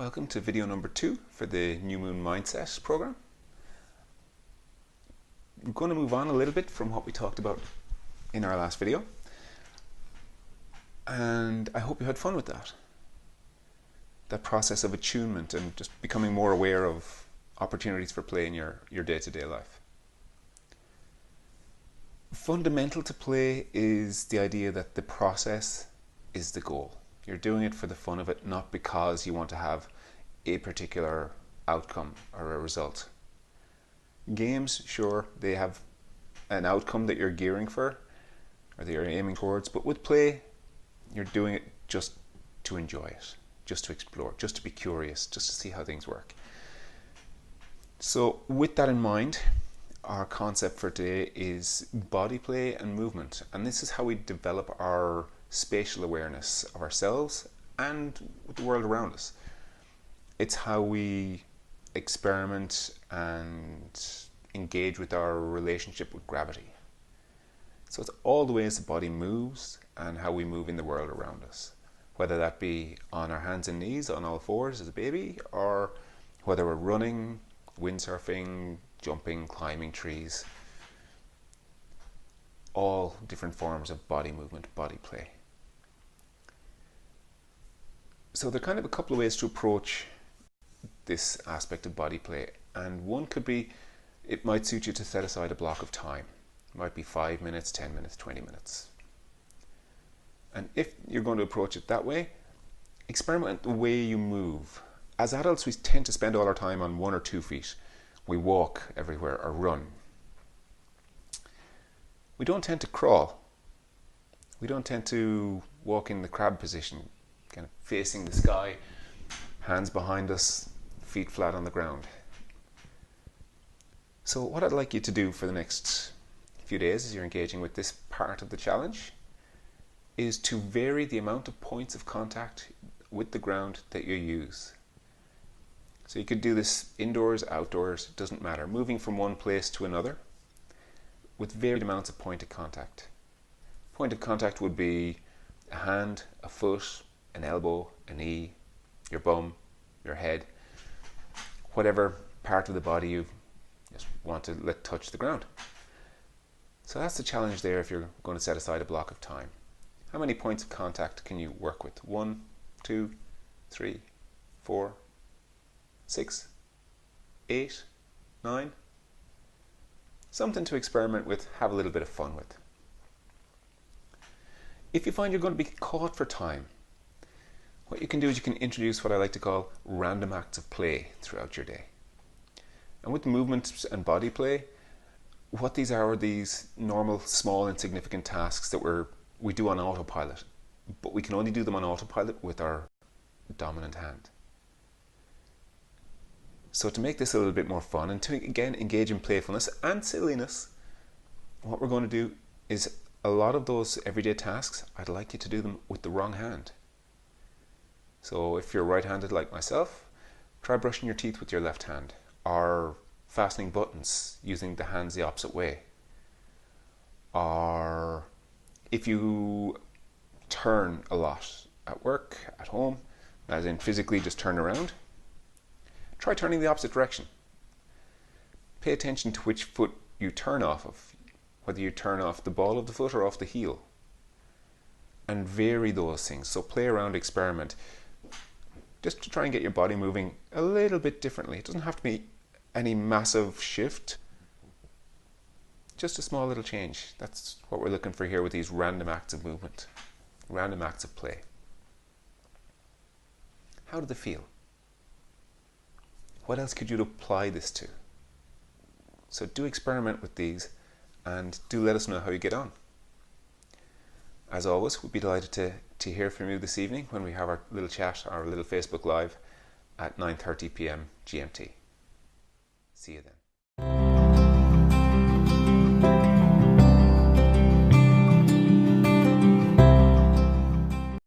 Welcome to video number 2 for the New Moon Mindset program. We're going to move on a little bit from what we talked about in our last video, and I hope you had fun with that process of attunement and just becoming more aware of opportunities for play in your day-to-day life. Fundamental to play is the idea that the process is the goal. You're doing it for the fun of it, not because you want to have a particular outcome or a result. Games, sure, they have an outcome that you're gearing for or that you're aiming towards, but with play, you're doing it just to enjoy it, just to explore, just to be curious, just to see how things work. So with that in mind, our concept for today is body play and movement, and this is how we develop our spatial awareness of ourselves and the world around us. It's how we experiment and engage with our relationship with gravity. So it's all the ways the body moves and how we move in the world around us, whether that be on our hands and knees on all fours as a baby, or whether we're running, windsurfing, jumping, climbing trees. All different forms of body movement, body play. So there are kind of a couple of ways to approach this aspect of body play, and one could be, it might suit you to set aside a block of time. It might be 5 minutes, 10 minutes, 20 minutes. And if you're going to approach it that way, experiment the way you move. As adults, we tend to spend all our time on 1 or 2 feet. We walk everywhere or run. We don't tend to crawl. We don't tend to walk in the crab position, kind of facing the sky, hands behind us, feet flat on the ground. So what I'd like you to do for the next few days as you're engaging with this part of the challenge is to vary the amount of points of contact with the ground that you use. So you could do this indoors, outdoors, it doesn't matter, moving from one place to another with varied amounts of point of contact. Point of contact would be a hand, a foot, an elbow, a knee, your bum, your head, whatever part of the body you just want to let touch the ground. So that's the challenge there if you're going to set aside a block of time. How many points of contact can you work with? 1, 2, 3, 4, 6, 8, 9? Something to experiment with, have a little bit of fun with. If you find you're going to be caught for time, what you can do is you can introduce what I like to call random acts of play throughout your day. And with movement and body play, what these are these normal, small, insignificant tasks that we do on autopilot, but we can only do them on autopilot with our dominant hand. So to make this a little bit more fun and to again engage in playfulness and silliness, what we're going to do is a lot of those everyday tasks, I'd like you to do them with the wrong hand. So if you're right-handed like myself, try brushing your teeth with your left hand, or fastening buttons using the hands the opposite way. Or if you turn a lot at work, at home, as in physically just turn around, try turning the opposite direction. Pay attention to which foot you turn off of, whether you turn off the ball of the foot or off the heel. And vary those things. So play around, experiment, just to try and get your body moving a little bit differently. It doesn't have to be any massive shift, just a small little change. That's what we're looking for here with these random acts of movement, random acts of play. How do they feel? What else could you apply this to? So do experiment with these and do let us know how you get on. As always, we'd be delighted to hear from you this evening when we have our little chat, our little Facebook Live at 9:30 p.m. GMT. See you then.